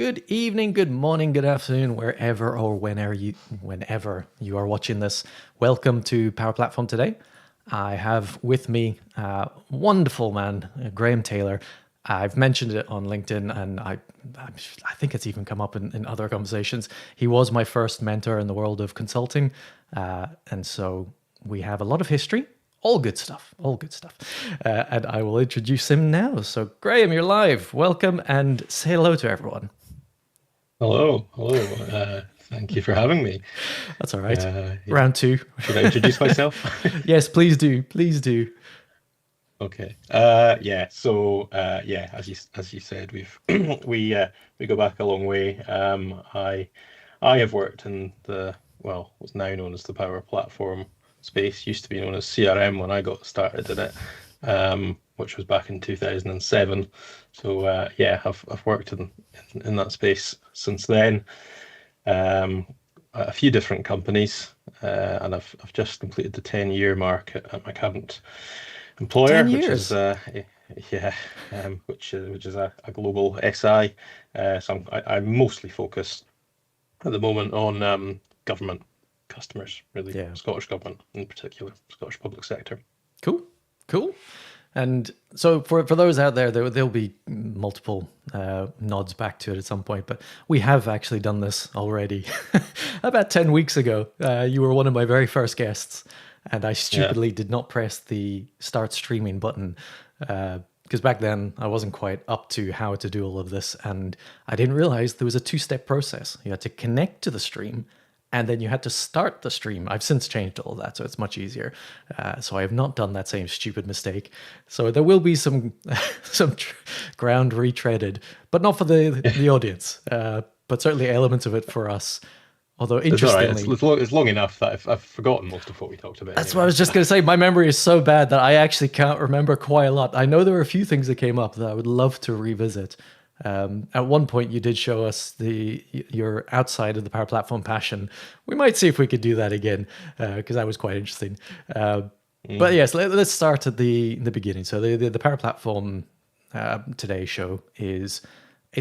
Good evening, good morning, good afternoon, wherever or whenever you are watching this. Welcome to Power Platform today. I have with me a wonderful man, Graham Taylor. I've mentioned it on LinkedIn, and I think it's even come up in other conversations. He was my first mentor in the world of consulting, and so we have a lot of history. All good stuff, all good stuff. And I will introduce him now. So, Graham, you're live. Welcome and say hello to everyone. Hello, hello. Thank you for having me. That's all right. Yeah. Round two. Should I introduce myself? Yes, please do. Please do. Okay. Yeah. Yeah, as you said, we go back a long way. I have worked in what's now known as the Power Platform space. Used to be known as CRM when I got started in it, which was back in 2007. Yeah, I've worked in that space since then. A few different companies, and I've just completed the 10-year mark at my current employer, 10 which is years. yeah, which is a global SI. I'm mostly focused at the moment on government customers, really Yeah. Scottish government in particular, Scottish public sector. Cool. Cool. And so for those out there, there'll be multiple nods back to it at some point, but we have actually done this already. About 10 weeks ago, you were one of my very first guests, and I Yeah. stupidly did not press the start streaming button because back then I wasn't quite up to how to do all of this, and I didn't realize there was a two-step process. You had to connect to the stream, and then you had to start the stream. I've since changed all of that, so it's much easier. So I have not done that same stupid mistake. So there will be some ground retreaded, but not for the audience, but certainly elements of it for us. Although It's all right. interestingly, It's long enough that I've forgotten most of what we talked about that's what I anyway. was just going to say. My memory is so bad that I actually can't remember quite a lot. I know there were a few things that came up that I would love to revisit. At one point, you did show us your outside of the Power Platform passion. We might see if we could do that again because that was quite interesting. But Mm. yes, let's start at the beginning. So the Power Platform Today show is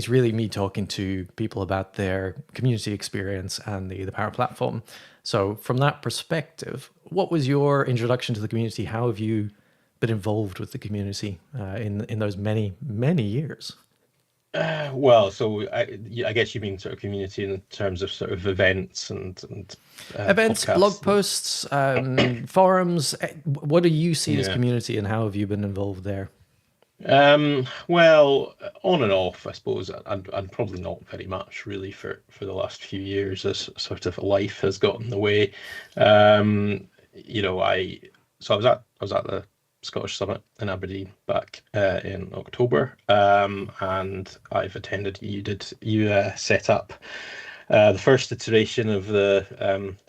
really me talking to people about their community experience and the Power Platform. So from that perspective, what was your introduction to the community? How have you been involved with the community in those many years? I guess you mean sort of community in terms of sort of events and Events, blog podcasts. posts, forums. What do you see as Yeah. community, and how have you been involved there? Well, on and off, I suppose, and probably not very much really for the last few years as sort of life has got in the way. You know, I was at the Scottish Summit in Aberdeen back in October, and I've attended. You set up the first iteration of the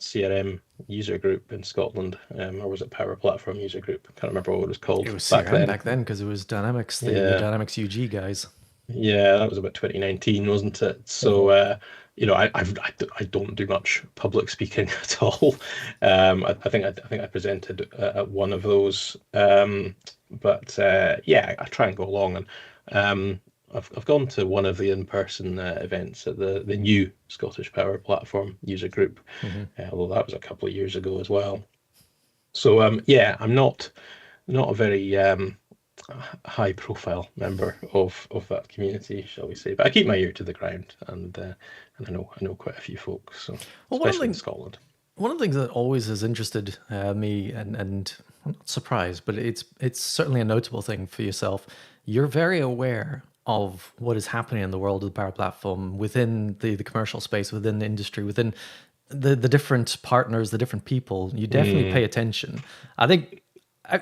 CRM user group in Scotland, or was it Power Platform User Group? I can't remember what it was It called was back CRM then. back then because it was Dynamics, the Yeah. Dynamics UG guys. Yeah, that was about 2019, wasn't it? Mhm. I don't do much public speaking at all. I think I presented at one of those, yeah, I try and go along, and I've gone to one of the in-person events at the new Scottish Power Platform user group, Mhm. although that was a couple of years ago as well. Yeah, I'm not a very high profile member of that community, shall we say. But I keep my ear to the ground, and I know quite a few folks, so Well, especially in Scotland. one of the things that always has interested me, and I'm not surprised, but it's certainly a notable thing for yourself. You're very aware of what is happening in the world of the Power Platform within the commercial space, within the industry, within the different partners, the different people. You definitely Mm, pay attention. I think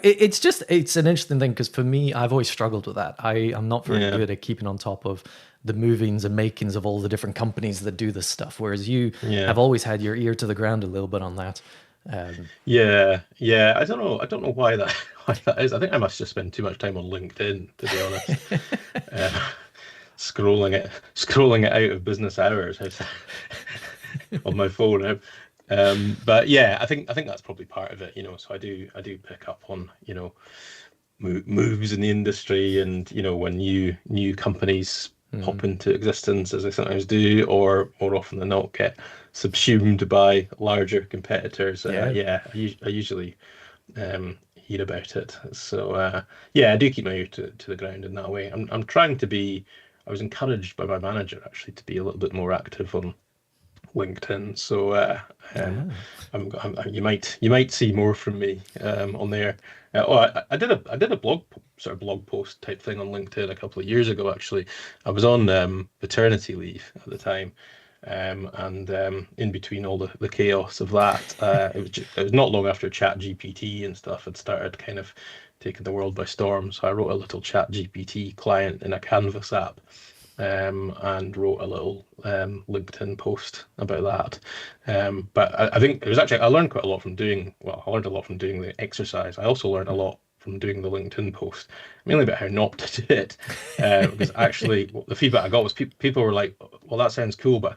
it's an interesting thing because for me, I've always struggled with that. I am not very yeah, good at keeping on top of the movings and makings of all the different companies that do this stuff, whereas you yeah, have always had your ear to the ground a little bit on that. Um, yeah. I don't know why that why that is. I think I must just spend too much time on LinkedIn, to be honest. Uh, scrolling it out of business hours on my phone. But yeah, I think that's probably part of it, you know. So I do pick up on, moves in the industry, and when new companies pop into existence as they sometimes do, or more often than not get subsumed by larger competitors. Yeah. Yeah, I usually hear about it. So yeah, I do keep my ear to the ground in that way. I'm trying to be. I was encouraged by my manager actually to be a little bit more active on LinkedIn. So um, Ah. you might see more from me on there. I did a sort of blog post type thing on LinkedIn a couple of years ago. Actually, I was on paternity leave at the time. And in between all the chaos of that, it was not long after Chat GPT and stuff had started kind of taking the world by storm. So I wrote a little Chat GPT client in a Canvas app, and wrote a little LinkedIn post about that. But I think it was actually I learned quite a lot from doing I learned a lot from doing the exercise. I also learned a lot from doing the LinkedIn post, mainly about how not to do it. Because actually, the feedback I got was people were like, "Well, that sounds cool, but I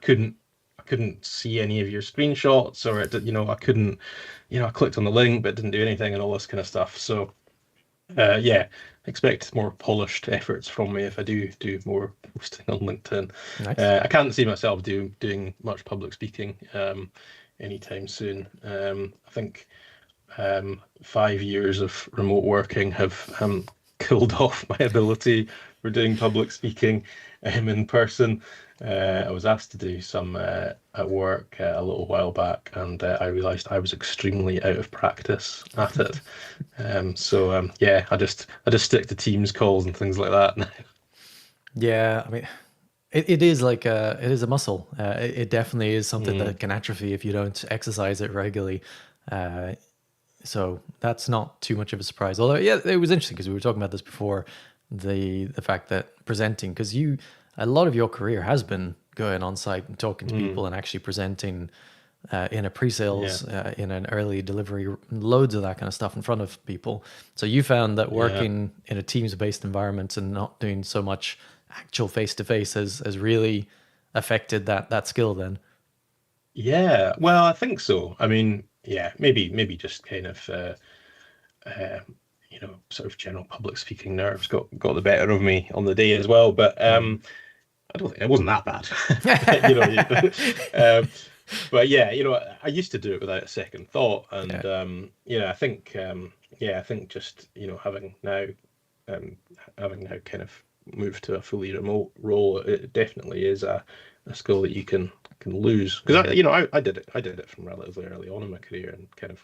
couldn't see any of your screenshots, or I couldn't, I clicked on the link but it didn't do anything, and all this kind of stuff." So yeah, expect more polished efforts from me if I do more posting on LinkedIn. Nice. I can't see myself doing much public speaking anytime soon. I think 5 years of remote working have killed off my ability for doing public speaking in person. I was asked to do some at work a little while back, and I realized I was extremely out of practice at it. Yeah, I just stick to Teams calls and things like that. Yeah, I mean, it is like it is a muscle. It definitely is something Mm, that can atrophy if you don't exercise it regularly. Uh, so that's not too much of a surprise. Although, yeah, it was interesting because we were talking about this before, the fact that presenting, because a lot of your career has been going on site and talking to mm, people and actually presenting in a yeah, pre-sales, in an early delivery, loads of that kind of stuff in front of people. So you found that yeah. working in a teams-based environment and not doing so much actual face-to-face has really affected that skill then. Yeah, well, I think so. I mean, yeah, maybe just kind of uh, sort of general public speaking nerves got the better of me on the day as well. But I don't think it wasn't that bad. Um, but yeah, I used to do it without a second thought, and Yeah. I think just um, having now kind of moved to a fully remote role, it definitely is a skill that you can lose because Mm. I did it from relatively early on in my career and kind of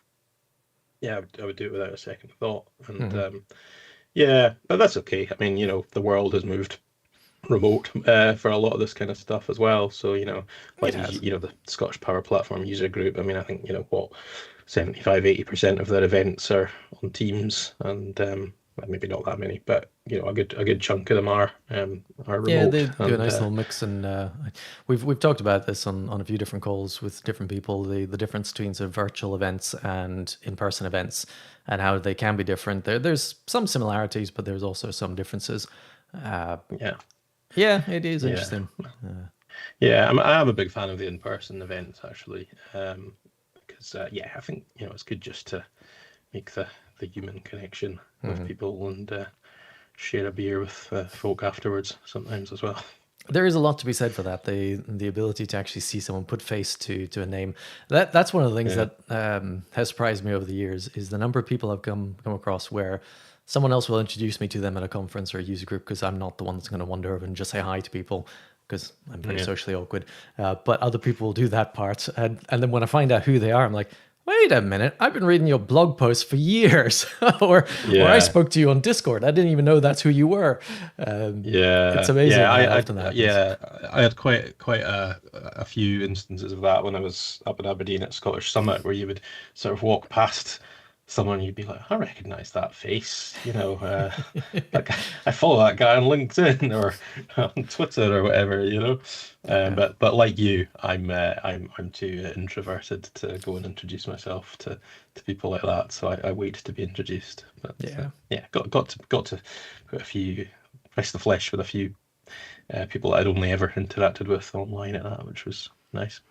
yeah I would do it without a second thought and Mhm. yeah, but that's okay. I mean, the world has moved remote for a lot of this kind of stuff as well. So, It like has. the Scottish Power Platform user group. I mean, I think what 75-80% of their events are on Teams, and well, maybe not that many, but a good chunk of them are Yeah, they remote. do a And nice little mix, and we've talked about this on a few different calls with different people. The difference between sort of virtual events and in person events, and how they can be different. There's some similarities, but there's also some differences. Uh, yeah, yeah, it is yeah, interesting. yeah. I'm a big fan of the in-person events actually, because yeah, I think it's good just to make the human connection with Mhm. people and share a beer with folk afterwards sometimes as well. There is a lot to be said for that. The ability to actually see someone put face to a name. That's one of the things Yeah. that has surprised me over the years is the number of people I've come across where someone else will introduce me to them at a conference or a user group because I'm not the one that's going to wander over and just say hi to people because I'm very Yeah. socially awkward. But other people will do that part, and then when I find out who they are, I'm like, wait a minute, I've been reading your blog posts for years, or I Yeah. spoke to you on Discord. I didn't even know that's who you were. It's Yeah. amazing how often that happens. Yeah, I had quite a few instances of that when I was up in Aberdeen at Scottish Summit, where you would sort of walk past someone, you'd be like, I recognize that face, that guy, I follow that guy on LinkedIn or on Twitter or whatever, Yeah. But like you, I'm too introverted to go and introduce myself to people like that, so I wait to be introduced. But Yeah. yeah, got to put a few press the flesh with a few people I'd only ever interacted with online at that, which was nice.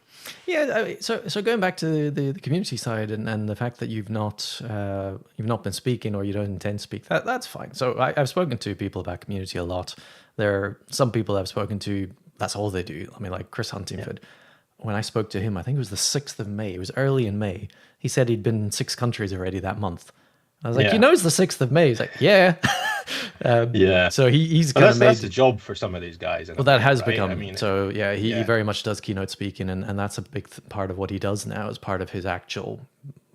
Yeah, so going back to the community side and the fact that you've not been speaking or you don't intend to speak, that's fine. So I've spoken to people about community a lot. There are some people I've spoken to, that's all they do. I mean, like Chris Huntingford. When I spoke to him, I think it was the 6th of May. It was early in May. He said he'd been in 6 countries already that month. I was like, you Yeah, know, it's the 6th of May. He's like, yeah. yeah. So he's But kind of that's made. the job for some of these guys in a Well, that way, has right? I become mean, so. Yeah, he yeah, very much does keynote speaking, and that's a big part of what he does now as part of his actual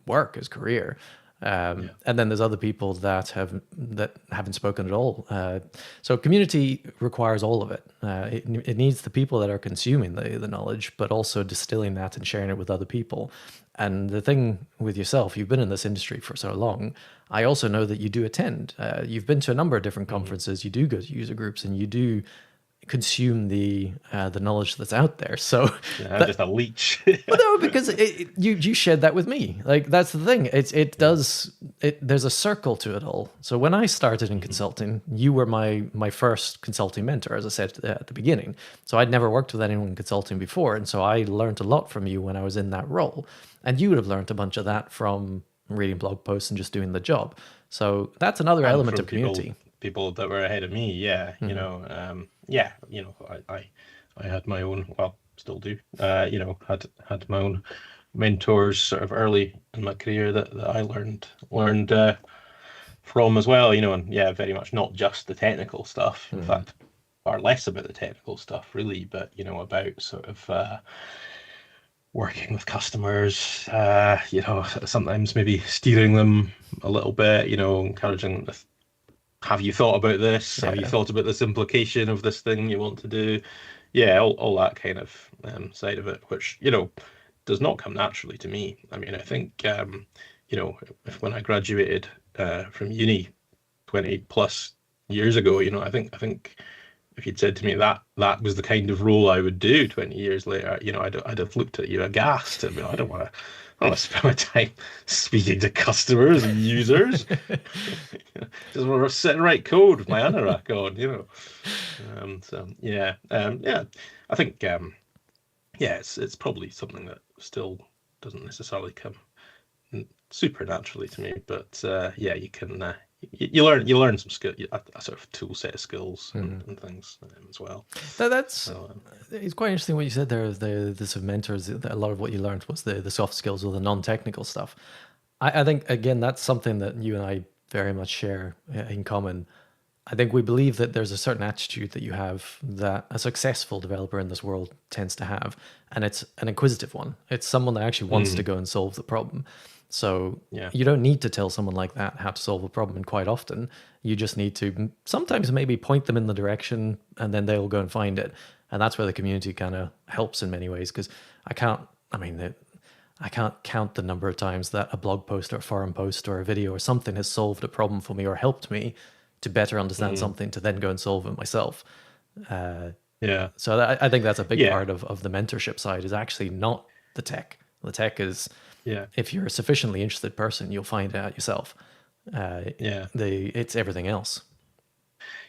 work, his career. yeah. And then there's other people that haven't spoken at all. So community requires all of it. It needs the people that are consuming the knowledge, but also distilling that and sharing it with other people. And the thing with yourself, you've been in this industry for so long. I also know that you do attend. You've been to a number of different conferences. You do go to user groups, and you do consume the knowledge that's out there. So Yeah, I'm that, just a leech. well, no, because you shared that with me. Like that's the thing. There's a circle to it all. So when I started in consulting, you were my first consulting mentor, as I said at the beginning. So I'd never worked with anyone in consulting before, and so I learned a lot from you when I was in that role. And you would have learned a bunch of that from reading blog posts and just doing the job. So that's another And element from of community. people that were ahead of me, yeah, yeah, I had my own, well, still do, had my own mentors sort of early in my career that I learned from as well, and yeah, very much not just the technical stuff. In fact, far less about the technical stuff really, but about sort of working with customers, sometimes maybe steering them a little bit, encouraging them to, have you thought about this? Have you Yeah. thought about this implication of this thing you want to do? Yeah, all that kind of side of it, which, does not come naturally to me. I mean, I think, if when I graduated from uni 20 plus years ago, I think if you'd said to me that was the kind of role I would do 20 years later, I'd have looked at you aghast. I mean, I don't want to spend my time speaking to customers and users. Just want to sit and write code with my anorak on. So yeah. I think yeah, it's probably something that still doesn't necessarily come super naturally to me, but yeah, you can you learn some skill, a sort of tool set of skills and things as well. That's So it's quite interesting what you said there. The sort of mentors. A lot of what you learned was the soft skills or the non-technical stuff. I think again that's something that you and I very much share in common. I think we believe that there's a certain attitude that you have that a successful developer in this world tends to have, and it's an inquisitive one. It's someone that actually wants to go and solve the problem. So yeah, you don't need to tell someone like that how to solve a problem, and quite often you just need to sometimes maybe point them in the direction, and then they'll go and find it. And that's where the community kind of helps in many ways because I can't. I mean, I can't count the number of times that a blog post or a forum post or a video or something has solved a problem for me or helped me to better understand something to then go and solve it myself. yeah, So I think that's a big yeah, part of the mentorship side is actually not the tech. The tech is yeah, if you're a sufficiently interested person, you'll find it out yourself. yeah. It's everything else.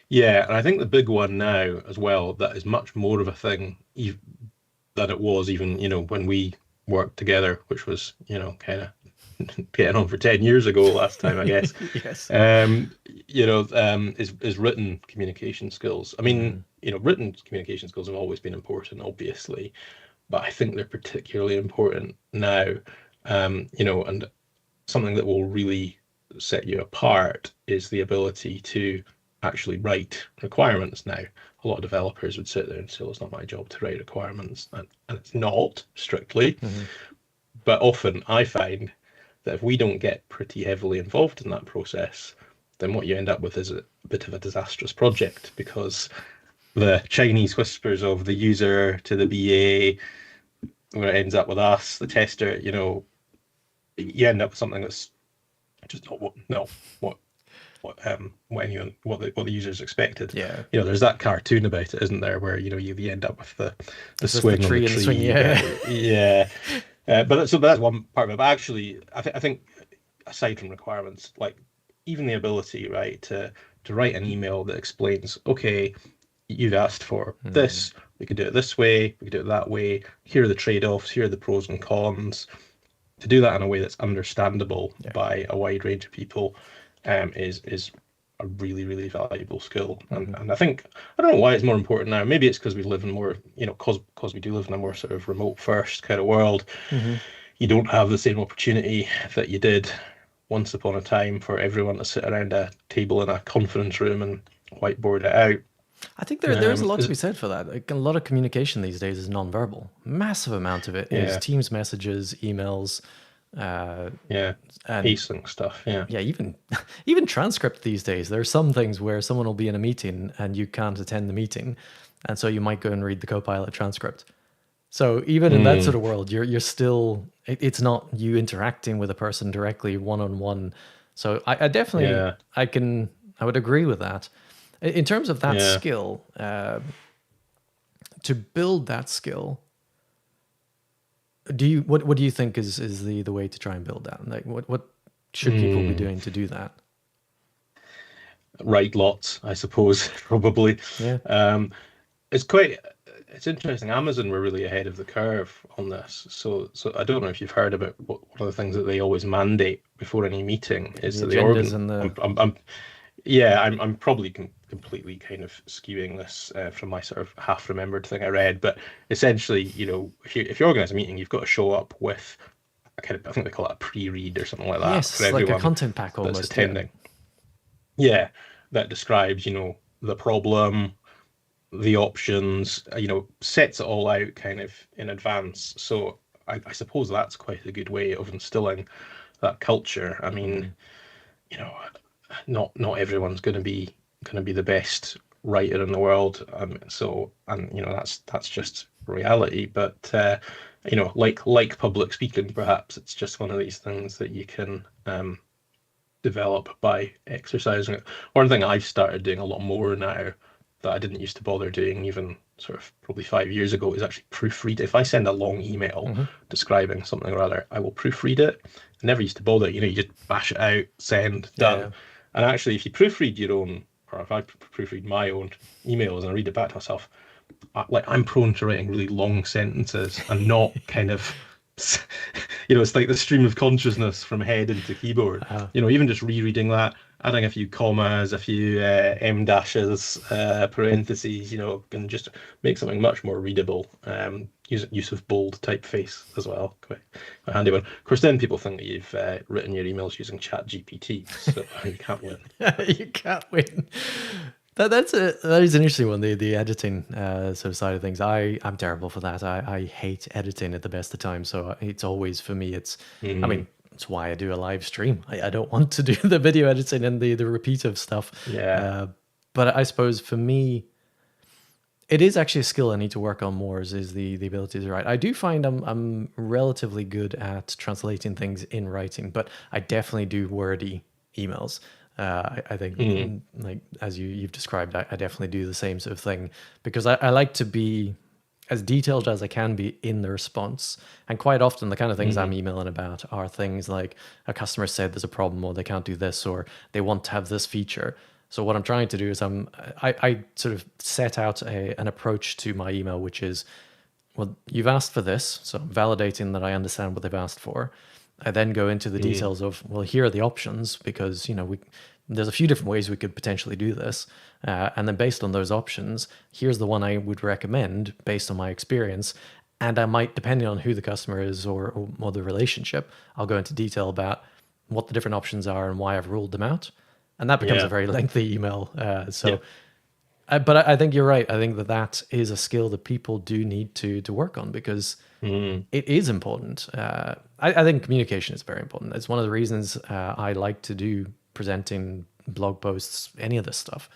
Yeah, and I think the big one now as well that is much more of a thing than it was even when we worked together, which was kind of getting on for 10 years ago last time, I guess. Yes. Is written communication skills. I mean, written communication skills have always been important, obviously, but I think they're particularly important now. And something that will really set you apart is the ability to actually write requirements now. A lot of developers would sit there and say, well, it's not my job to write requirements. And it's not strictly. But often I find that if we don't get pretty heavily involved in that process, then what you end up with is a bit of a disastrous project because the Chinese whispers of the user to the BA, where it ends up with us, the tester, you end up with something that's just not what the users expected. Yeah. There's that cartoon about it, isn't there, where you end up with the It's just swing on tree the and the tree. swing. Yeah. Yeah. But that's one part of it. But actually, I think aside from requirements, like even the ability, right, to write an email that explains, okay, you've asked for Mm, this. We could do it this way. We could do it that way. Here are the trade-offs. Here are the pros and cons. To do that in a way that's understandable yeah. by a wide range of people is a really, really valuable skill. Hmm. And I think I don't know why it's more important now. Maybe it's because we live in more, cause we do live in a more sort of remote first kind of world. Hmm. You don't have the same opportunity that you did once upon a time for everyone to sit around a table in a conference room and whiteboard it out. I think there's a lot to Is be said for that. Like, a lot of communication these days is nonverbal. Massive amount of it is Yeah, Teams messages, emails, uh, yeah, and pacing stuff. Yeah, yeah, even even transcript these days. There are some things where someone will be in a meeting and you can't attend the meeting, and so you might go and read the Copilot transcript. So even in that sort mm, of world, you're still it's not you interacting with a person directly one on one. So I definitely yeah, I would agree with that. In terms of that yeah. skill, to build that skill, do you what do you think is the way to try and build that? Like what should people be Mm. doing to do that? Write lots, I suppose, probably. Yeah, Um, it's quite it's interesting. Amazon were really ahead of the curve on this. So I don't know if you've heard about one of the things that they always mandate before any meeting is the that they agendas organ. and the Yeah, I'm probably completely kind of skewing this from my sort of half remembered thing I read, but essentially, if you organize a meeting, you've got to show up with a kind of I think they call it a pre-read or something like that for yes, like a everyone content pack that's almost. Yeah. attending. Yeah, that describes, the problem, the options, sets it all out kind of in advance. So I suppose that's quite a good way of instilling that culture. I mean, Mm. you know, not everyone's going to be the best writer in the world. So and that's just reality. But like public speaking, perhaps it's just one of these things that you can develop by exercising it. One thing I've started doing a lot more now that I didn't used to bother doing even sort of probably 5 years ago is actually proofread. If I send a long email Hmm. describing something or other, I will proofread it. I never used to bother. You just bash it out, send, done. Yeah. And actually, if you proofread your own, or if I proofread my own emails and I read it back to myself, I'm prone to writing really long sentences and not kind of it's like the stream of consciousness from head into keyboard. Uh, Even just rereading that, adding a few commas, a few M dashes, parentheses, can just make something much more readable. Use of bold typeface as well, quite handy one. Of course, then people think that you've written your emails using Chat GPT, so you can't win. you can't win. That is an interesting one. The editing sort of side of things. I'm terrible for that. I hate editing at the best of times. So it's always for me. I Mm, mean, it's why I do a live stream. I don't want to do the video editing and the repetitive stuff. yeah. Uh, but I suppose for me, it is actually a skill I need to work on more. Is the ability to write. I do find I'm relatively good at translating things in writing, but I definitely do wordy emails. I think, Mm, like as you've described, I definitely do the same sort of thing because I like to be as detailed as I can be in the response. And quite often, the kind of things I'm mm, emailing about are things like a customer said there's a problem, or they can't do this, or they want to have this feature. So what I'm trying to do is I sort of set out an approach to my email, which is, well, you've asked for this, so I'm validating that I understand what they've asked for. I then go into the mm, details of, well, here are the options because there's a few different ways we could potentially do this, and then based on those options, here's the one I would recommend based on my experience. And I might, depending on who the customer is or the relationship, I'll go into detail about what the different options are and why I've ruled them out. And that becomes a yeah. very lengthy email. Yeah. But I think you're right. I think that is a skill that people do need to work on because Mm, it is important. I think communication is very important. It's one of the reasons I like to do presenting blog posts, any of this stuff.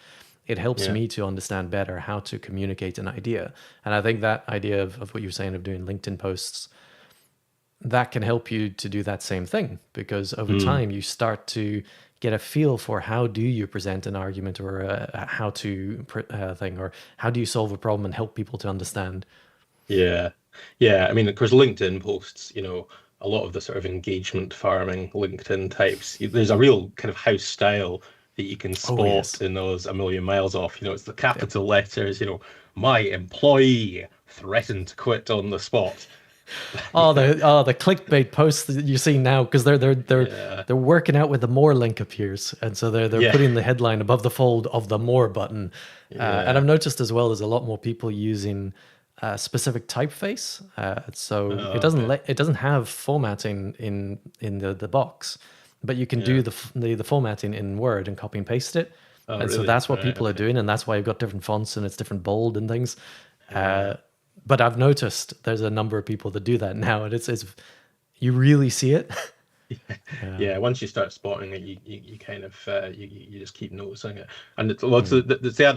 It helps yeah. me to understand better how to communicate an idea. And I think that idea of what you're saying of doing LinkedIn posts, that can help you to do that same thing because over Mm, time you start to get a feel for how do you present an argument or a how to thing, or how do you solve a problem and help people to understand. yeah. Yeah. I mean, of course, LinkedIn posts, a lot of the sort of engagement farming LinkedIn types, there's a real kind of house style that you can Oh spot yes. in those a million miles off. It's the Yep. capital letters, my employee threatened to quit on the spot. Oh, the clickbait posts that you see now, because Yeah, they're working out where the more link appears, and so they're yeah, putting the headline above the fold of the more button. And yeah. I've noticed as well, there's a lot more people using specific typeface, so Oh, okay. it doesn't have formatting in the box, but you can do Yeah. the formatting in Word and copy and paste it, Oh, and so really? that's what Right. people are Okay. doing, and that's why you've got different fonts and it's different bold and things. Yeah. But I've noticed there's a number of people that do that now, and it's you really see it. Yeah, once you start spotting it, you kind of you just keep noticing it, and it's well, Mm.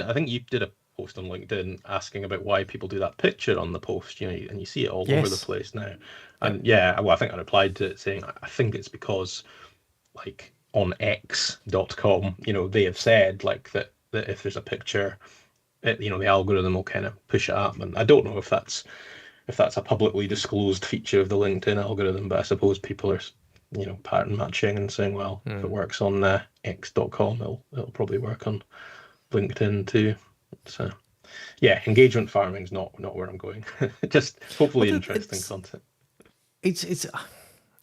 I think you did a post on LinkedIn asking about why people do that picture on the post, and you see it all over the Yes. place now, Yep. and yeah, well, I think I replied to it saying I think it's because like on X.com, they have said like that if there's a picture, the algorithm will kind of push it up, and I don't know if that's a publicly disclosed feature of the LinkedIn algorithm, but I suppose people are, pattern matching and saying, well, if it Mm. works on X.com, it'll probably work on LinkedIn too. So yeah, engagement farming's not where I'm going. Just Well, hopefully interesting content. it's it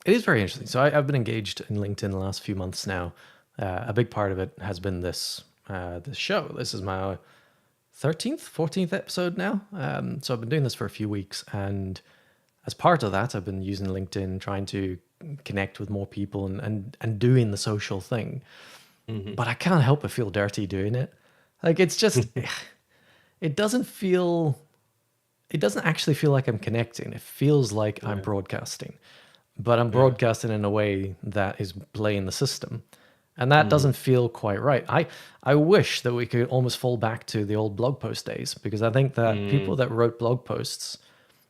is very interesting. So I've been engaged in LinkedIn the last few months now. A big part of it has been this show. This is my 13th, 14th episode now. So I've been doing this for a few weeks, and as part of that, I've been using LinkedIn, trying to connect with more people and doing the social thing. Hmm. But I can't help but feel dirty doing it. Like it's just, it doesn't feel, it doesn't actually feel like I'm connecting. It feels like I'm Yeah, broadcasting, but I'm yeah. broadcasting in a way that is playing the system. And that Mm, doesn't feel quite right. I wish that we could almost fall back to the old blog post days, because I think that people mm, that wrote blog posts,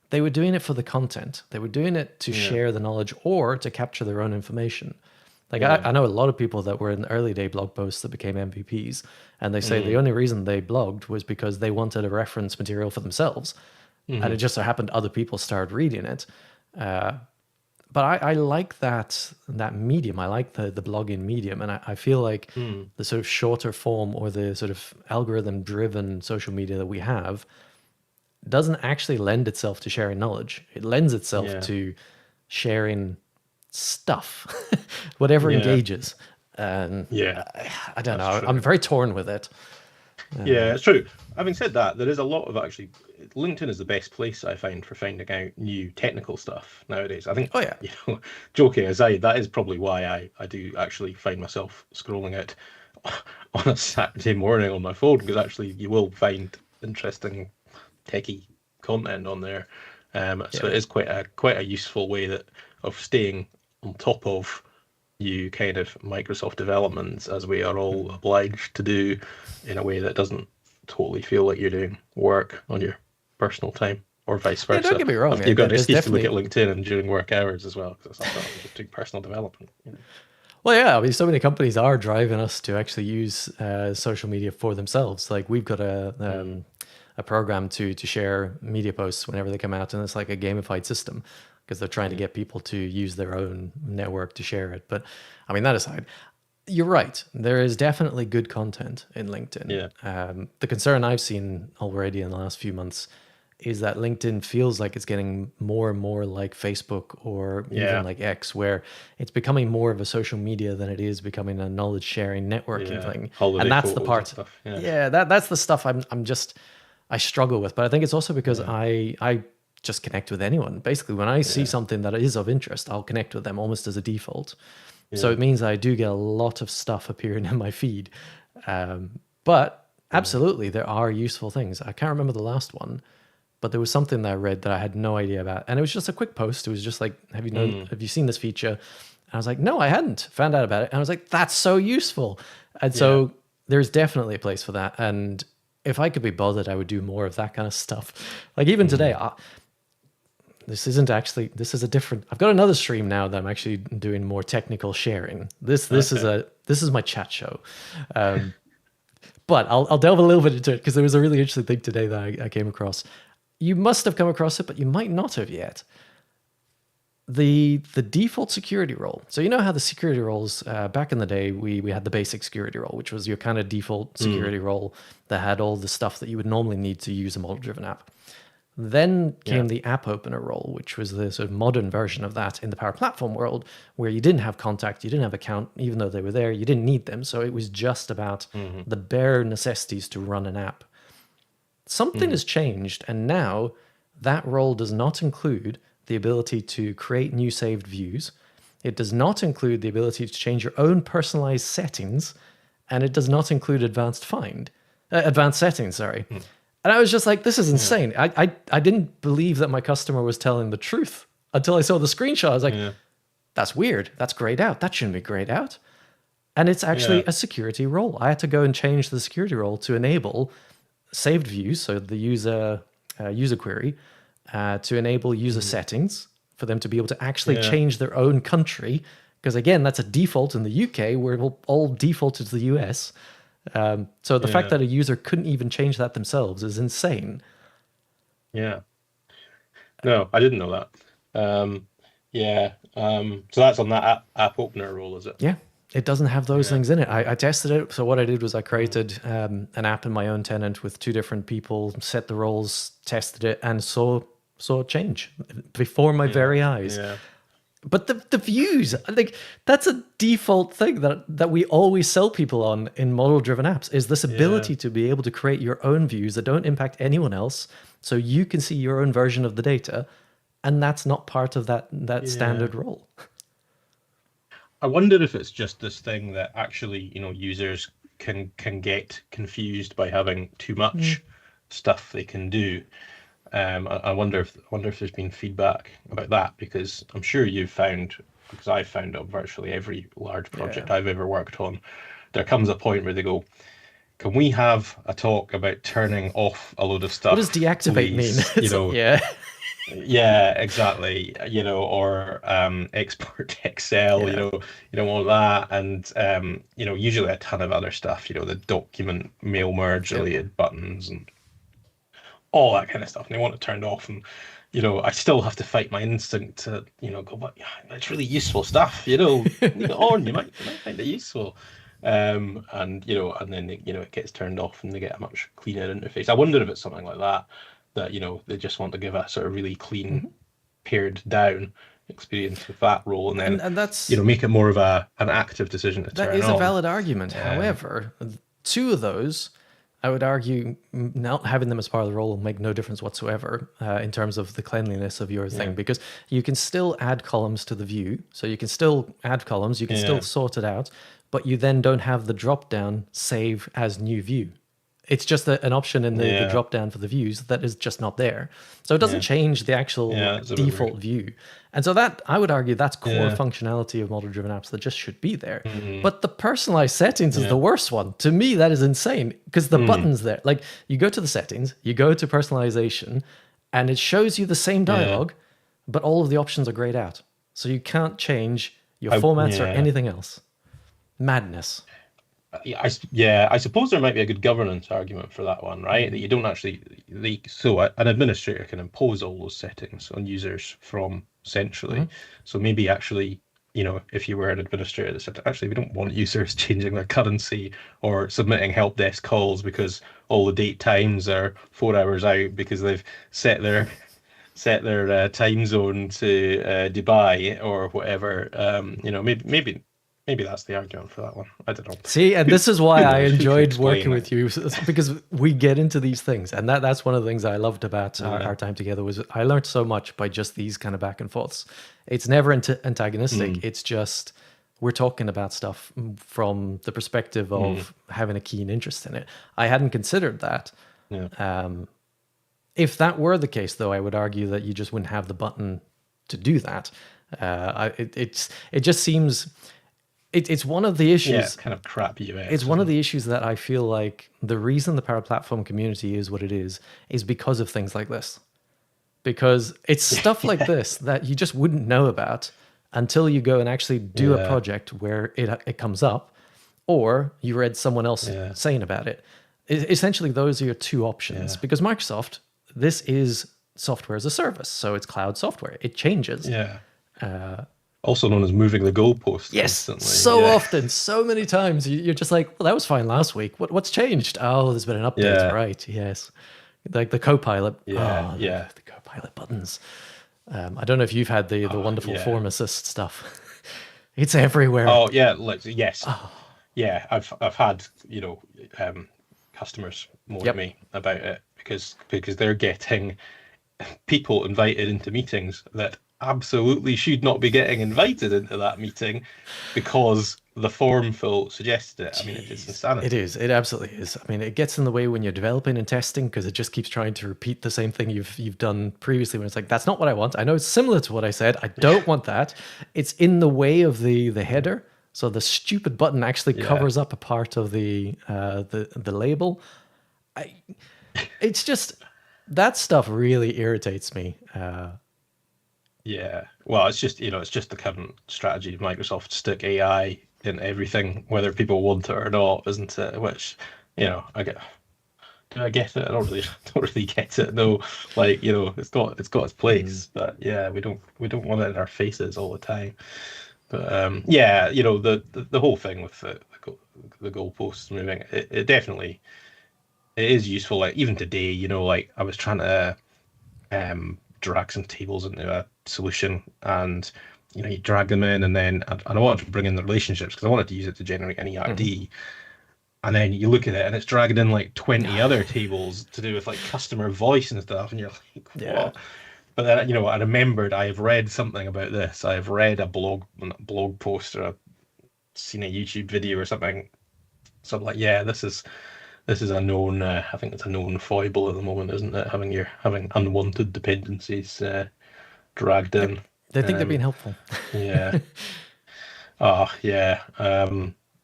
they were doing it for the content. They were doing it to yeah, share the knowledge or to capture their own information. Like yeah. I know a lot of people that were in the early day blog posts that became MVPs, and they say the Mm, only reason they blogged was because they wanted a reference material for themselves, and it hmm. just so happened other people started reading it. But I like that medium. I like the blogging medium, and I feel like Mm, the sort of shorter form or the sort of algorithm driven social media that we have doesn't actually lend itself to sharing knowledge. It lends itself yeah, to sharing stuff, whatever yeah, engages. And yeah. I don't That's know. I'm true. very torn with it. Yeah, it's true. Having said that, there is a lot of actually. LinkedIn is the best place I find for finding out new technical stuff nowadays. I think, Oh yeah, joking aside, that is probably why I do actually find myself scrolling it on a Saturday morning on my phone, because actually you will find interesting techie content on there. So yeah. it is quite a useful way of staying on top of you kind of Microsoft developments, as we are all Mm. obliged to do, in a way that doesn't totally feel like you're doing work on your personal time, or vice Yeah, don't versa. get me wrong. You've got an There's excuse to look at definitely LinkedIn and during work hours as well, because I thought I was just doing personal development. well, yeah. I mean, so many companies are driving us to actually use social media for themselves. Like we've got Mm, a program to share media posts whenever they come out, and it's like a gamified system because they're trying to yeah, get people to use their own network to share it. But I mean, that aside, you're right. There is definitely good content in LinkedIn. yeah, The concern I've seen already in the last few months is that LinkedIn feels like it's getting more and more like Facebook or even yeah, like X, where it's becoming more of a social media than it is becoming a knowledge sharing networking yeah. thing. And Holiday that's the photos and part. stuff. Yeah, Yeah, that's the stuff I'm just I struggle with. But I think it's also because yeah, I just connect with anyone. Basically, when I see yeah, something that is of interest, I'll connect with them almost as a default. So yeah. it means I do get a lot of stuff appearing in my feed. But Yeah. absolutely, there are useful things. I can't remember the last one, but there was something that I read that I had no idea about, and it was just a quick post. It was just like, Mm, have you seen this feature?" And I was like, "No, I hadn't." Found out about it, and I was like, "That's so useful." And yeah. so there's definitely a place for that. And if I could be bothered, I would do more of that kind of stuff. Like even today, Mm, this is a different. I've got another stream now that I'm actually doing more technical sharing. okay. This is my chat show. But I'll delve a little bit into it because there was a really interesting thing today that I came across. You must have come across it, but you might not have yet. the default security role. So you know how the security roles back in the day, we had the basic security role, which was your kind of default security role that had all the stuff that you would normally need to use a model-driven app. Then came the app opener role, which was the sort of modern version of that in the Power Platform world, where you didn't have contact, you didn't have account, even though they were there, you didn't need them. So it was just about the bare necessities to run an app. Something has changed, and now that role does not include the ability to create new saved views. It does not include the ability to change your own personalized settings, and it does not include advanced settings, sorry. And I was just like, this is insane. I didn't believe that my customer was telling the truth until I saw the screenshot. I was like, that's weird. That's grayed out. That shouldn't be grayed out. And it's actually a security role. I had to go and change the security role to enable saved views, so the user query, to enable user settings for them to be able to actually change their own country. Because again, that's a default in the UK. We're all defaulted to the US. So the fact that a user couldn't even change that themselves is insane. Yeah. No, I didn't know that. So that's on that app opener role, is it? Yeah. It doesn't have those things in it. I tested it. So what I did was I created an app in my own tenant with 2 different people, set the roles, tested it, and saw it change before my very eyes. Yeah. But the views, like that's a default thing that we always sell people on in model-driven apps, is this ability to be able to create your own views that don't impact anyone else, so you can see your own version of the data, and that's not part of that standard role. I wonder if it's just this thing that actually, users can get confused by having too much stuff they can do. I wonder if there's been feedback about that, because I'm sure you've found, because I've found on virtually every large project I've ever worked on, there comes a point where they go, can we have a talk about turning off a load of stuff? What does deactivate mean? Yeah, exactly. Or export Excel, all that. And, usually a ton of other stuff, the document mail merge related buttons and all that kind of stuff. And they want it turned off. And, I still have to fight my instinct to, go, but yeah, it's really useful stuff, leave it on, you might find it useful. And then, it gets turned off and they get a much cleaner interface. I wonder if it's something like that they just want to give a sort of really clean, pared down experience with that role, and then that's make it more of an active decision to turn on. That is a valid argument. However, 2 of those, I would argue, not having them as part of the role will make no difference whatsoever in terms of the cleanliness of your thing, because you can still add columns to the view. So you can still add columns, you can still sort it out, but you then don't have the drop down save as new view. It's just an option in the drop down for the views that is just not there. So it doesn't change the actual default view. And so that, I would argue, that's core functionality of model-driven apps that just should be there. But the personalized settings is the worst one. To me, that is insane, because the button's there. Like, you go to the settings, you go to personalization, and it shows you the same dialogue, but all of the options are grayed out. So you can't change your formats or anything else. Madness. I suppose there might be a good governance argument for that one, right? That you don't actually, so an administrator can impose all those settings on users from centrally. So maybe actually, if you were an administrator that said, actually, we don't want users changing their currency or submitting help desk calls because all the date times are 4 hours out because they've set their time zone to Dubai or whatever. Maybe that's the argument for that one. I don't know. See, and this is why I enjoyed working with you, because we get into these things. And that's one of the things I loved about our time together, was I learned so much by just these kind of back and forths. It's never antagonistic. It's just, we're talking about stuff from the perspective of having a keen interest in it. I hadn't considered that. If that were the case, though, I would argue that you just wouldn't have the button to do that. It just seems... It's one of the issues. Yeah, kind of crap UX. It's one of the issues that I feel like the reason the Power Platform community is what it is because of things like this. Because it's stuff like this that you just wouldn't know about until you go and actually do a project where it comes up, or you read someone else saying about it. Essentially, those are your 2 options. Because Microsoft, this is software as a service, so it's cloud software. It changes. Also known as moving the goalpost Yes, constantly. so Yeah, often, so many times, you're just like, well, that was fine last week. What's changed? Oh, there's been an update, yeah, right? Yes, like the Copilot. yeah, Oh, yeah. the Copilot buttons. I don't know if you've had the Oh, wonderful yeah. form assist stuff. It's everywhere. Oh, yeah. Like, yes, yeah. I've had customers moan at Yep. me about it because they're getting people invited into meetings that absolutely should not be getting invited into that meeting because the form fill suggested it. I mean, it's Jeez, it insanity. is. It absolutely is. I mean, it gets in the way when you're developing and testing because it just keeps trying to repeat the same thing you've done previously. When it's like, that's not what I want. I know it's similar to what I said. I Yeah, don't want that. It's in the way of the header. So the stupid button actually yeah, covers up a part of the label. It's just that stuff really irritates me. yeah. Well, it's just the current strategy of Microsoft to stick AI in everything, whether people want it or not, isn't it? Which, I get. Do I get it? I don't really, don't really get it. No, like it's got its place, but yeah, we don't want it in our faces all the time. But yeah, the whole thing with the goalposts moving, it definitely it is useful. Like even today, like I was trying to drag some tables into a solution, and you drag them in, and then and I wanted to bring in the relationships because I wanted to use it to generate an Mhm. ERD. And then you look at it and it's dragging in like 20 other tables to do with like customer voice and stuff, and you're like, Yeah. what? But then, I remembered I have read something about this. I have read a blog post, or I've seen a YouTube video or something. So I'm like, yeah, this is a known. I think it's a known foible at the moment, isn't it? Having unwanted dependencies dragged Yep. in. They think they're being Um, helpful. yeah. Oh, yeah.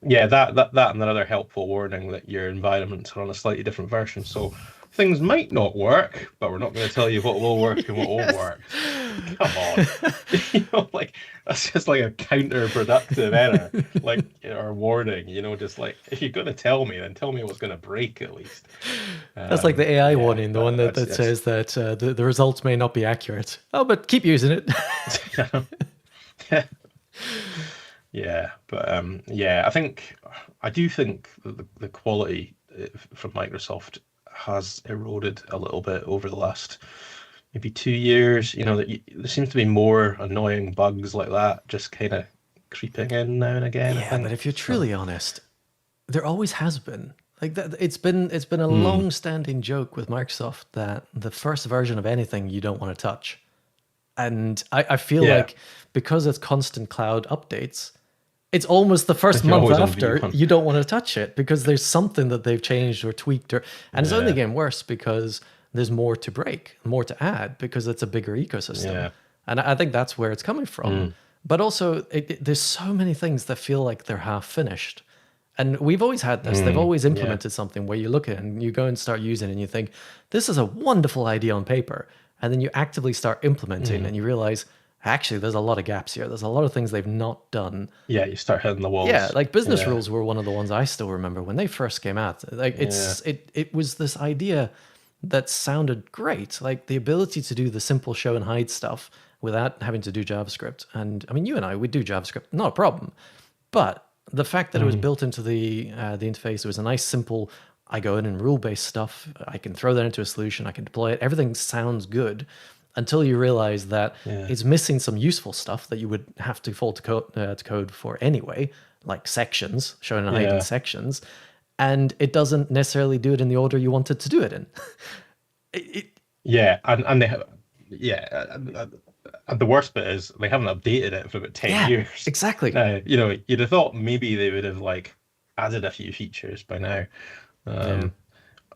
Yeah, that and another helpful warning that your environments are on a slightly different version. So things might not work, but we're not going to tell you what will work and what won't Yes. work. Come on. Like that's just like a counterproductive error, like or warning, just like if you're going to tell me, then tell me what's going to break at least. That's like the AI Yeah, warning, the one but that that's says that the results may not be accurate. Oh, but keep using it. yeah. Yeah, but yeah, I do think that the quality from Microsoft has eroded a little bit over the last maybe 2 years. There seems to be more annoying bugs like that just kind of creeping in now and again, I Yeah, but think. if you're So, truly honest, there always has been. Like that, it's been a hmm, long-standing joke with Microsoft that the first version of anything you don't want to touch. And I feel yeah, like because it's constant cloud updates, it's almost the first you're month always on after V1. you don't want to touch it because there's something that they've changed or tweaked, and it's only Yeah, getting worse because there's more to break, more to add because it's a bigger ecosystem. yeah, And I think that's where it's coming from. mm, But also, there's so many things that feel like they're half finished. And we've always had this. They've always yeah, implemented something where you look at it and you go and start using it and you think, this is a wonderful idea on paper. And then you actively start implementing mm, and you realize, actually, there's a lot of gaps here. There's a lot of things they've not done. yeah. You start hitting the Yeah, walls. like business Yeah, rules were one of the ones I still remember when they first came out. Like yeah, it was this idea that sounded great, like the ability to do the simple show and hide stuff without having to do JavaScript. And I mean, you and I, we do JavaScript, not a problem. But the fact that it was mm, built into the interface, it was a nice, simple. I go in and rule-based stuff. I can throw that into a solution. I can deploy it. Everything sounds good until you realize that yeah, it's missing some useful stuff that you would have to fall to code for anyway, like sections, showing and hiding yeah. sections, and it doesn't necessarily do it in the order you wanted to do it in. It, Yeah, and they have, yeah, and the worst bit is they haven't updated it for about 10 yeah, years. exactly. Now, you'd have thought maybe they would have like added a few features by now. Yeah. Um,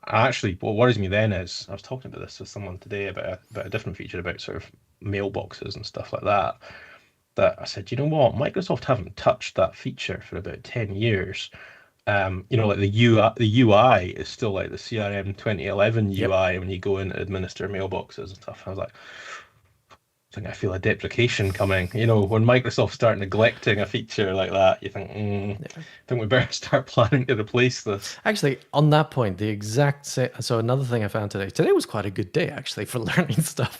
Actually, what worries me then is I was talking about this with someone today about a different feature about sort of mailboxes and stuff like that. That I said, you know what, Microsoft haven't touched that feature for about 10 years. Like the UI is still like the CRM 2011 Yep. UI when you go in to administer mailboxes and stuff. I was like, I feel a deprecation coming. When Microsoft start neglecting a feature like that, you think, I think we better start planning to replace this. Actually, on that point, the exact same. So another thing I found today. Today was quite a good day actually for learning stuff.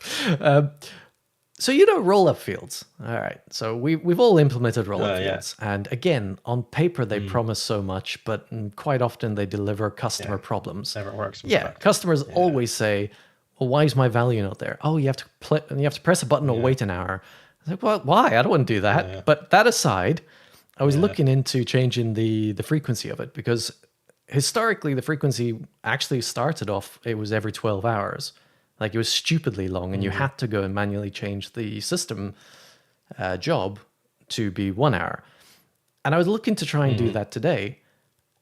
So you know roll-up fields. All right. So we've all implemented roll-up Yeah. fields. And again, on paper they promise so much, but quite often they deliver customer Yeah. problems. Never works in Yeah, practice. customers Yeah. always say, "Well, why is my value not there?" "Oh, you have to press a button or wait an hour." I was like, "Well, why? I don't want to do that." Yeah. But that aside, I was Yeah. looking into changing the frequency of it because historically the frequency actually started off, it was every 12 hours. Like it was stupidly long, and you had to go and manually change the system job to be 1 hour. And I was looking to try and do that today.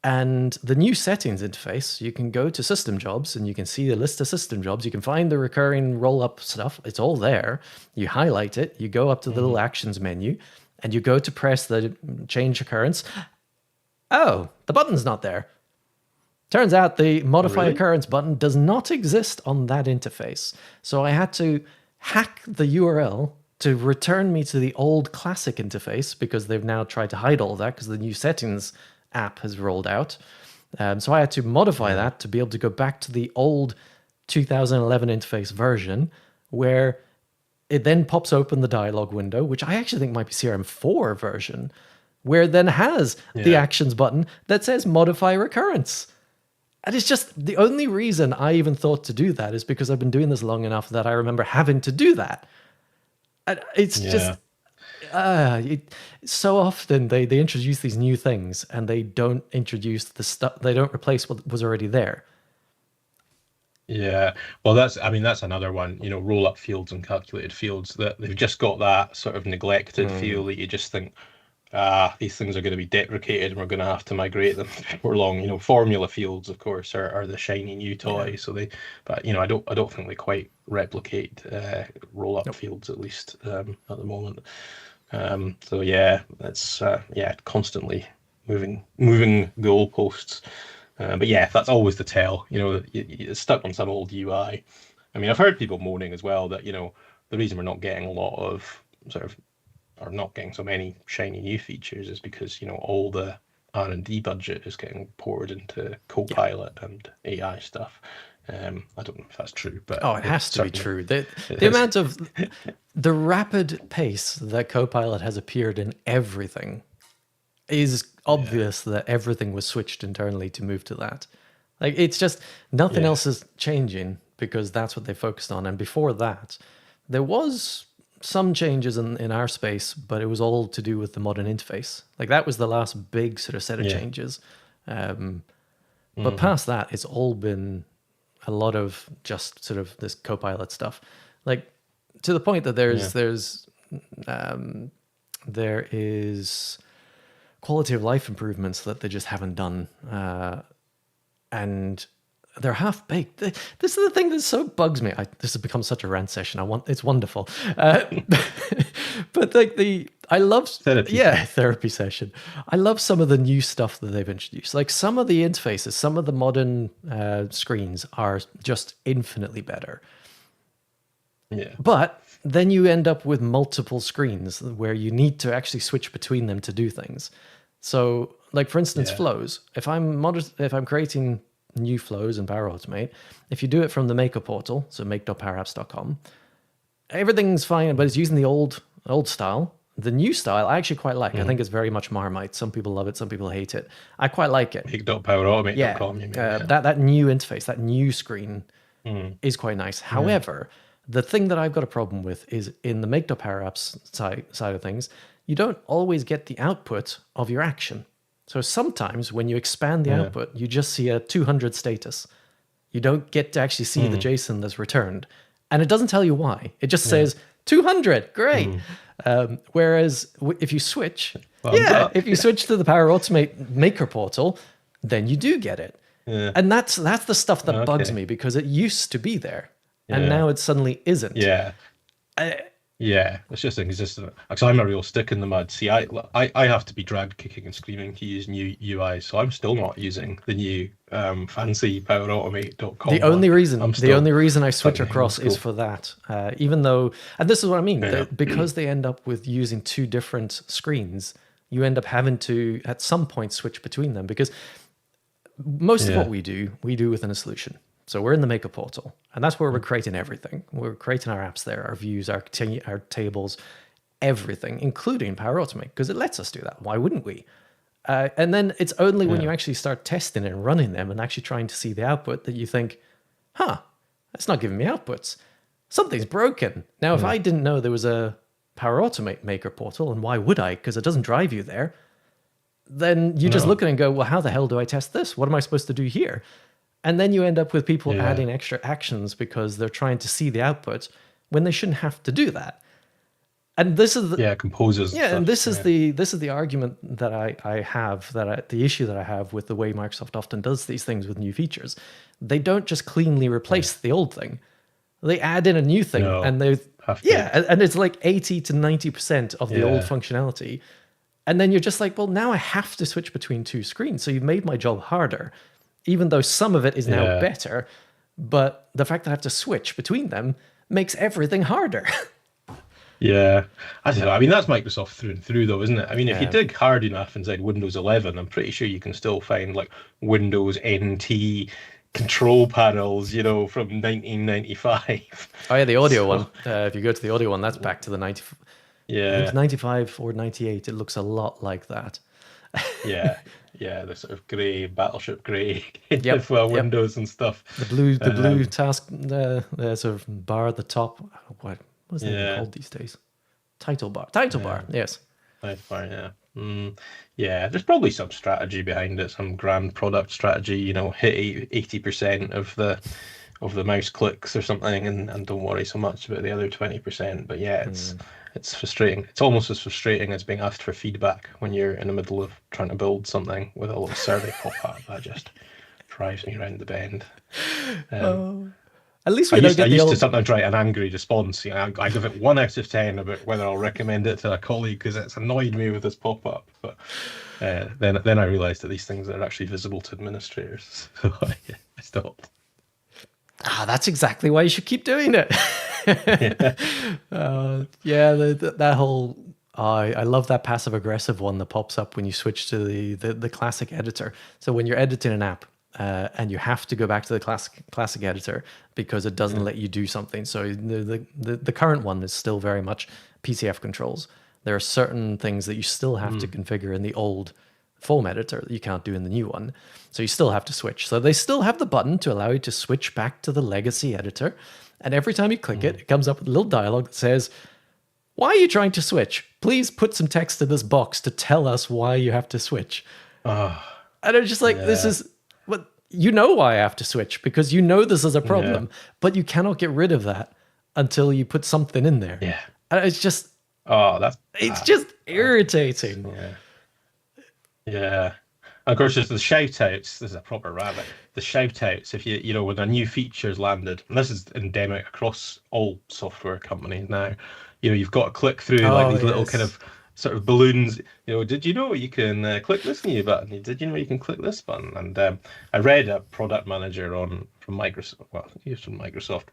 And the new settings interface, you can go to system jobs and you can see the list of system jobs. You can find the recurring roll up stuff. It's all there. You highlight it, you go up to the little actions menu, and you go to press the change occurrence. Oh, the button's not there. Turns out the modify Really? occurrence button does not exist on that interface. So I had to hack the URL to return me to the old classic interface because they've now tried to hide all that because the new settings app has rolled out. So I had to modify that to be able to go back to the old 2011 interface version where it then pops open the dialog window, which I actually think might be CRM4 version, where it then has the actions button that says modify recurrence. And it's just the only reason I even thought to do that is because I've been doing this long enough that I remember having to do that. And it's just so often they introduce these new things and they don't introduce the stuff, they don't replace what was already there. Yeah, well, that's another one, roll up fields and calculated fields that they've just got that sort of neglected feel that you just think, these things are going to be deprecated and we're going to have to migrate them before long. Formula fields, of course, are the shiny new toy. Yeah. So I don't think they quite replicate roll up fields, at least at the moment. So yeah, it's constantly moving goalposts. But yeah, that's always the tell. It's stuck on some old UI. I mean, I've heard people moaning as well that the reason we're not getting a lot of or not getting so many shiny new features is because all the R&D budget is getting poured into Copilot and AI stuff. I don't know if that's true, but it has to be true. The amount of the rapid pace that Copilot has appeared in everything is obvious that everything was switched internally to move to that. Like it's just nothing else is changing because that's what they focused on. And before that, there was some changes in our space, but it was all to do with the modern interface. Like that was the last big sort of set of changes. But past that, it's all been a lot of just sort of this Copilot stuff. Like to the point that there is quality of life improvements that they just haven't done. And they're half baked. This is the thing that so bugs me. This has become such a rant session. It's wonderful. But like I love therapy session. I love some of the new stuff that they've introduced. Like some of the interfaces, some of the modern screens are just infinitely better. Yeah. But then you end up with multiple screens where you need to actually switch between them to do things. So, like for instance, flows. If I'm creating new flows in Power Automate, if you do it from the Maker portal, so make.powerapps.com, everything's fine, but it's using the old style. The new style I actually quite like. I think it's very much Marmite. Some people love it, some people hate it. I quite like it. Make.powerautomate.com. That new interface, that new screen is quite nice. However, the thing that I've got a problem with is in the make.powerapps side of things, you don't always get the output of your action. So sometimes when you expand the output, you just see a 200 status. You don't get to actually see the JSON that's returned. And it doesn't tell you why. It just says 200, great. Whereas if you switch, if you switch to the Power Automate Maker portal, then you do get it. Yeah. And that's the stuff that bugs me because it used to be there. And now it suddenly isn't. Yeah. It's just inconsistent. Actually, I'm a real stick in the mud. See, I have to be dragged kicking and screaming to use new UI, so I'm still not using the new fancy powerautomate.com. The only reason I switch across is for that. Even though, and this is what I mean, because they end up with using two different screens, you end up having to at some point switch between them because most of what we do within a solution. So we're in the Maker portal, and that's where we're creating everything. We're creating our apps there, our views, our tables, everything, including Power Automate, because it lets us do that. Why wouldn't we? And then it's only when you actually start testing and running them and actually trying to see the output that you think, that's not giving me outputs. Something's broken. Now, if I didn't know there was a Power Automate Maker portal, and why would I? Because it doesn't drive you there. Then you just look at it and go, well, how the hell do I test this? What am I supposed to do here? And then you end up with people adding extra actions because they're trying to see the output when they shouldn't have to do that. And this is composers. And this is the argument that I have, the issue that I have with the way Microsoft often does these things with new features. They don't just cleanly replace the old thing; they add in a new thing, and and it's like 80 to 90% of the old functionality, and then you're just like, well, now I have to switch between two screens, so you've made my job harder, even though some of it is now better. But the fact that I have to switch between them makes everything harder. Yeah, I don't know. I mean, that's Microsoft through and through, though, isn't it? I mean, if you dig hard enough inside Windows 11, I'm pretty sure you can still find like Windows NT control panels, from 1995. Oh yeah, the audio one. If you go to the audio one, that's back to the 90. Yeah, I think 95 or 98. It looks a lot like that. yeah, the sort of grey battleship grey windows and stuff. The blue task, the sort of bar at the top. What is it called these days? Title bar, yes. Title bar, yeah. There's probably some strategy behind it, some grand product strategy. Hit 80% of the mouse clicks or something, and don't worry so much about the other 20%. But yeah, it's frustrating. It's almost as frustrating as being asked for feedback when you're in the middle of trying to build something with a little survey pop up. That just drives me around the bend. At least I used to sometimes write an angry response. I give it 1 out of 10 about whether I'll recommend it to a colleague because it's annoyed me with this pop-up. But then I realised that these things are actually visible to administrators, so I stopped. That's exactly why you should keep doing it. That whole. I love that passive aggressive one that pops up when you switch to the classic editor. So when you're editing an app. And you have to go back to the classic editor because it doesn't let you do something. So the current one is still very much PCF controls. There are certain things that you still have to configure in the old form editor that you can't do in the new one. So you still have to switch. So they still have the button to allow you to switch back to the legacy editor. And every time you click it, it comes up with a little dialogue that says, "Why are you trying to switch? Please put some text in this box to tell us why you have to switch." And I'm just like, this is... But you know why I have to switch because you know this is a problem, but you cannot get rid of that until you put something in there. Yeah. And it's just... it's just irritating. Yeah. And of course, there's the shout-outs. This is a proper rabbit. The shout-outs, if when a new feature's landed, and this is endemic across all software companies now, you've got to click through these little kind of sort of balloons. Did you know you can click this new button? Did you know you can click this button? And I read a product manager from Microsoft. Well, he was from Microsoft.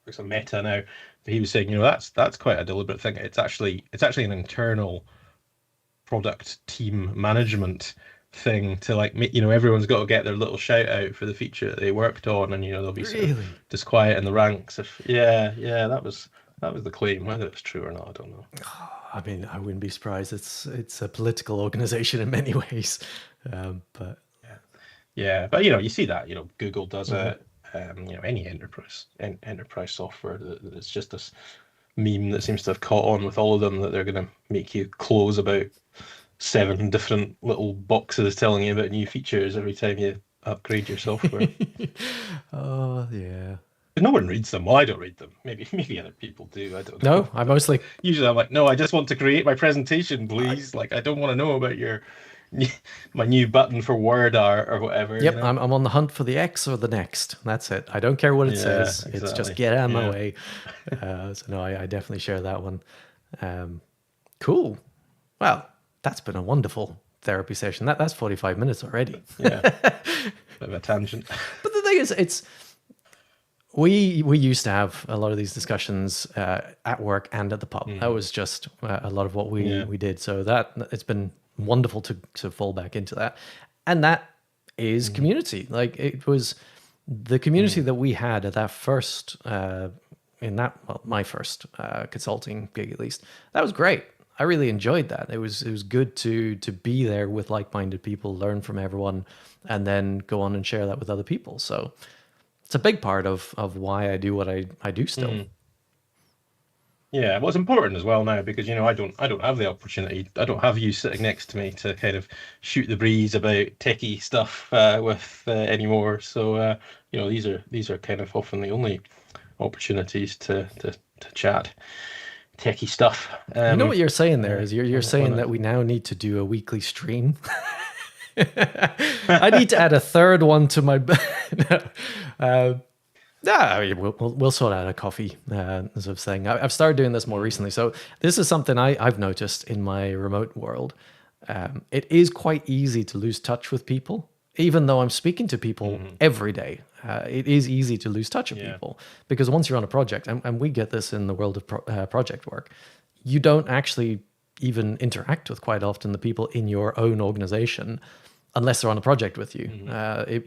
It's a Meta now. But he was saying, that's quite a deliberate thing. It's actually an internal product team management thing to everyone's got to get their little shout out for the feature that they worked on, and there'll be sort of disquiet in the ranks. That was the claim. Whether it's true or not, I don't know. I mean, I wouldn't be surprised. It's a political organization in many ways, but but you see that Google does it. Any enterprise software, that it's just this meme that seems to have caught on with all of them, that they're going to make you close about 7 different little boxes telling you about new features every time you upgrade your software. No one reads them. Well, I don't read them. Maybe other people do. I don't know. No, I mostly... Usually I'm like, no, I just want to create my presentation, please. I don't want to know about my new button for Word or whatever. Yep, I'm on the hunt for the X or the next. That's it. I don't care what it says. Exactly. It's just get out of my way. So no, I definitely share that one. Cool. Well, that's been a wonderful therapy session. That's 45 minutes already. Yeah. Bit of a tangent. But the thing is, we used to have a lot of these discussions at work and at the pub. That was just a lot of what we did. So it's been wonderful to fall back into that. And that is community. It was the community that we had at that first, my first consulting gig at least, that was great. I really enjoyed that. It was good to be there with like-minded people, learn from everyone, and then go on and share that with other people. So it's a big part of why I do what I do still. Yeah, well, it's important as well now because I don't have the opportunity. I don't have you sitting next to me to kind of shoot the breeze about techie stuff with anymore. So these are kind of often the only opportunities to chat techie stuff. You know what you're saying there is you're On saying that we now need to do a weekly stream. I need to add a third one to my. Yeah, I mean, we'll sort out a coffee sort of thing. I've started doing this more recently, so this is something I've noticed in my remote world. It is quite easy to lose touch with people, even though I'm speaking to people every day. It is easy to lose touch with people because once you're on a project, and we get this in the world of project work, you don't actually even interact with quite often the people in your own organization unless they're on a project with you.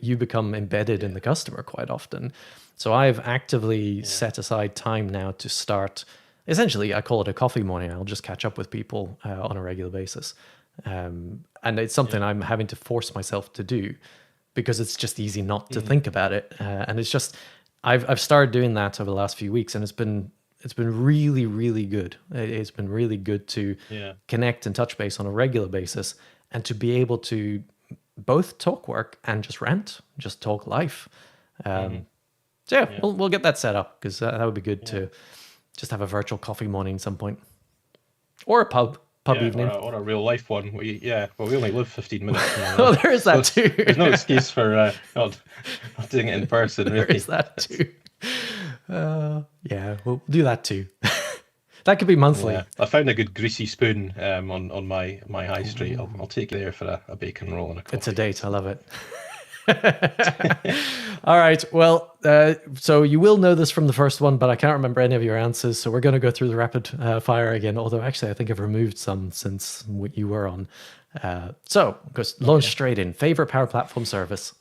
You become embedded in the customer quite often. So I've actively set aside time now to start. Essentially, I call it a coffee morning. I'll just catch up with people on a regular basis. And it's something I'm having to force myself to do because it's just easy not to think about it. And it's just, I've started doing that over the last few weeks, and it's been really, really good. It's been really good to connect and touch base on a regular basis and to be able to both talk work and just rant, just talk life. So we'll get that set up because that would be good to just have a virtual coffee morning at some point, or a pub evening, or a real life one. We only live 15 minutes. Oh, there is that too. There's no excuse for not doing it in person. There really. is that too. We'll do that too. That could be monthly. Yeah. I found a good greasy spoon on my high street. I'll take you there for a bacon roll and a coffee. It's a date. I love it. All right. Well, so you will know this from the first one, but I can't remember any of your answers. So we're going to go through the rapid fire again. Although actually, I think I've removed some since what you were on. So just launch straight in. Favorite Power Platform service?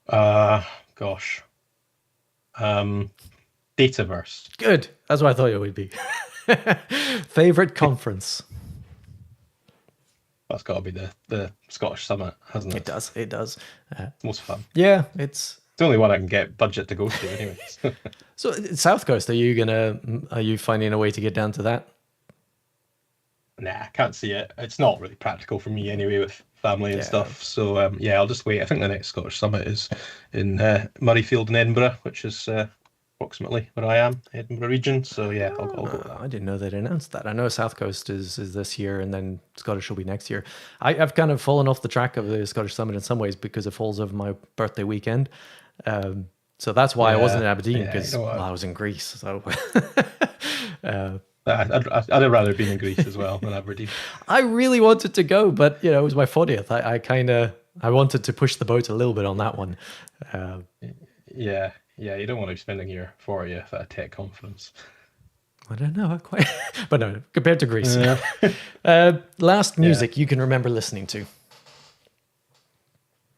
Gosh. Dataverse. Good. That's what I thought it would be. Favorite conference? That's got to be the Scottish Summit, hasn't it? It does. Most fun. Yeah, it's the only one I can get budget to go to, anyways. So South Coast. Are you finding a way to get down to that? Nah, I can't see it. It's not really practical for me anyway with family and stuff. So I'll just wait. I think the next Scottish Summit is in Murrayfield in Edinburgh, which is approximately where I am, Edinburgh region. So I'll go with that. I didn't know they'd announced that. I know South Coast is this year, and then Scottish will be next year. I've kind of fallen off the track of the Scottish Summit in some ways because it falls over my birthday weekend. So that's why I wasn't in Aberdeen because I was in Greece. So I'd have rather been in Greece as well than Aberdeen. I really wanted to go, but it was my 40th. I wanted to push the boat a little bit on that one. Yeah, you don't want to be spending your 40th at a tech conference. I don't know quite, but no, compared to Greece. Last music you can remember listening to?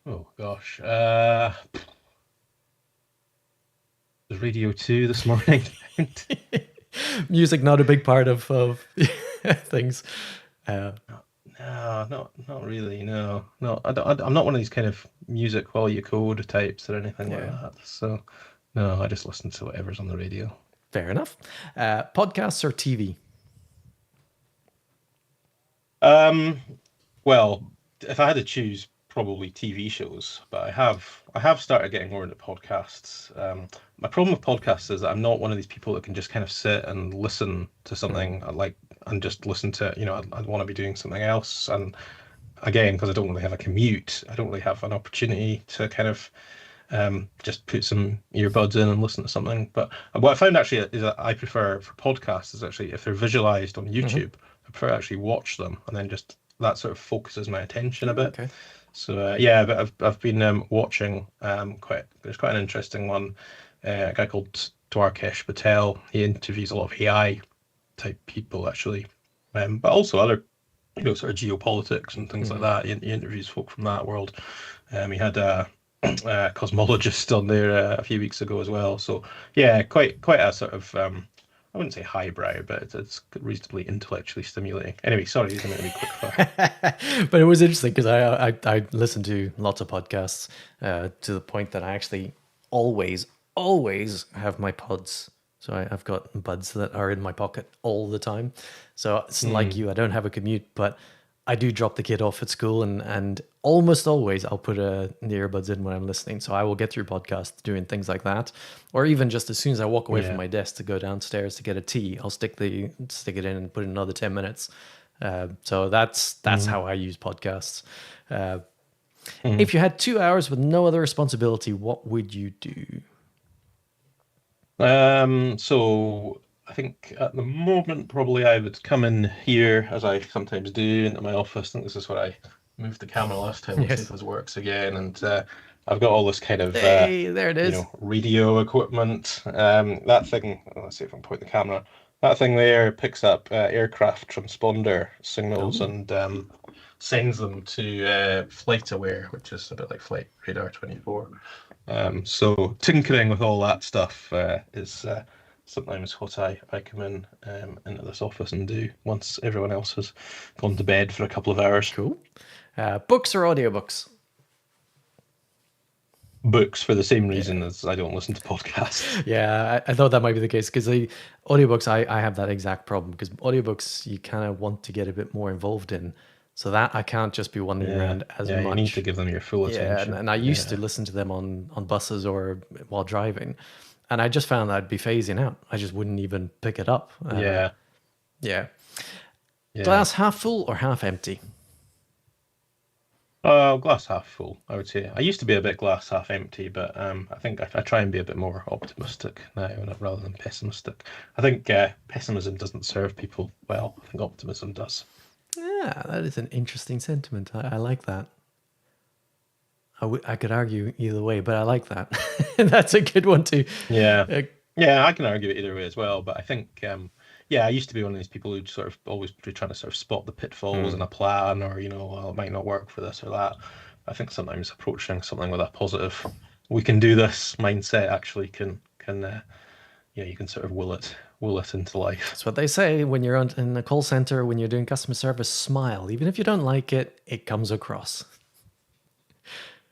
Oh gosh, Radio 2 this morning. Music not a big part of things. No, not really. No. I'm not one of these kind of music while you code types or anything like that. So no, I just listen to whatever's on the radio. Fair enough. Podcasts or TV? Well, if I had to choose, probably TV shows. But I have started getting more into podcasts. My problem with podcasts is that I'm not one of these people that can just kind of sit and listen to something and just listen to it. I'd want to be doing something else. And again, because I don't really have a commute, I don't really have an opportunity to kind of just put some earbuds in and listen to something. But what I found actually is that I prefer for podcasts is actually if they're visualized on YouTube, I prefer to actually watch them, and then just that sort of focuses my attention a bit. Okay. So but I've been watching there's quite an interesting one. A guy called Dwarkesh Patel. He interviews a lot of AI type people actually, but also other sort of geopolitics and things like that. He interviews folk from that world. He had cosmologist on there a few weeks ago as well. So yeah, quite a sort of I wouldn't say highbrow, but it's reasonably intellectually stimulating. Anyway, sorry, these are meant to be quick fire. But it was interesting because I listen to lots of podcasts to the point that I actually always have my pods. So I've got buds that are in my pocket all the time. So it's like Mm, you, I don't have a commute, but I do drop the kid off at school, and almost always I'll put the earbuds in when I'm listening. So I will get through podcasts doing things like that, or even just as soon as I walk away from yeah. my desk to go downstairs to get a tea, I'll stick it in and put in another 10 minutes. So that's Mm, how I use podcasts. Uh, mm. if you had 2 hours with no other responsibility, what would you do? So I think at the moment, probably I would come in here as I sometimes do into my office. I think this is where I moved the camera last time. We'll see if Yes. this works again. And I've got all this kind of, Hey, there it is. radio equipment. That thing, let's see if I can point the camera. That thing there picks up aircraft transponder signals Oh, and sends them to Flight Aware, which is a bit like Flight Radar 24. So tinkering with all that stuff is sometimes what I come in into this office and do once everyone else has gone to bed for a couple of hours. cool. Books or audiobooks? Books for the same Yeah. reason as I don't listen to podcasts. Yeah, I thought that might be the case because the audiobooks, I have that exact problem because audiobooks you kind of want to get a bit more involved in. So that I can't just be wandering Yeah, around as yeah, you need to much. give them your full Yeah, and, attention. and I used to Yeah, listen to them on buses or while driving. And I just found that I'd be phasing out. I just wouldn't even pick it up. yeah, Yeah. yeah. Glass half full or half empty? Glass half full, I would say. I used to be a bit glass half empty, but I think I try and be a bit more optimistic now rather than pessimistic. I think pessimism doesn't serve people well. I think optimism does. Yeah, that is an interesting sentiment. I like that. I could argue either way, but I like that. That's a good one too. Yeah, Uh, yeah, I can argue it either way as well. But I think, yeah, I used to be one of these people who'd sort of always be trying to sort of spot the pitfalls in hmm. a plan, or well, it might not work for this or that. I think sometimes approaching something with a positive, we can do this mindset actually can yeah, you can sort of will it into life. That's what they say when you're in a call center, when you're doing customer service, smile. Even if you don't like it, it comes across.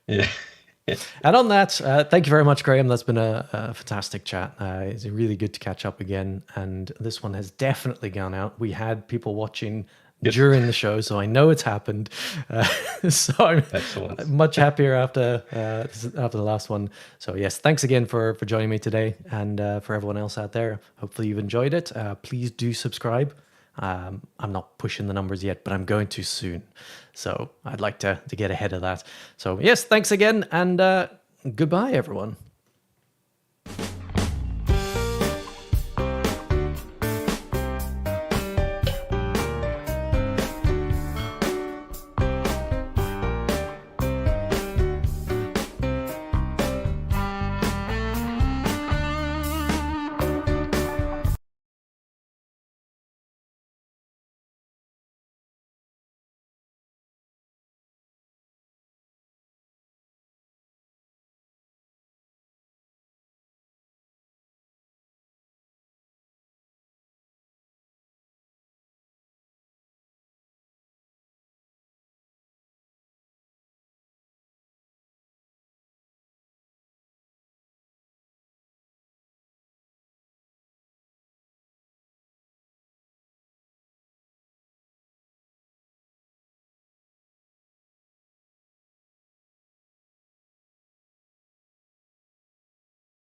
Yeah. And on that, thank you very much, Graham. That's been a fantastic chat. It's really good to catch up again. And this one has definitely gone out. We had people watching Good. during the show, so I know it's happened. Uh, so I'm Excellent. much happier after the last one. So yes, thanks again for joining me today, and for everyone else out there. Hopefully you've enjoyed it. Please do subscribe. I'm not pushing the numbers yet, but I'm going to soon. So I'd like to get ahead of that. So yes, thanks again, and goodbye, everyone.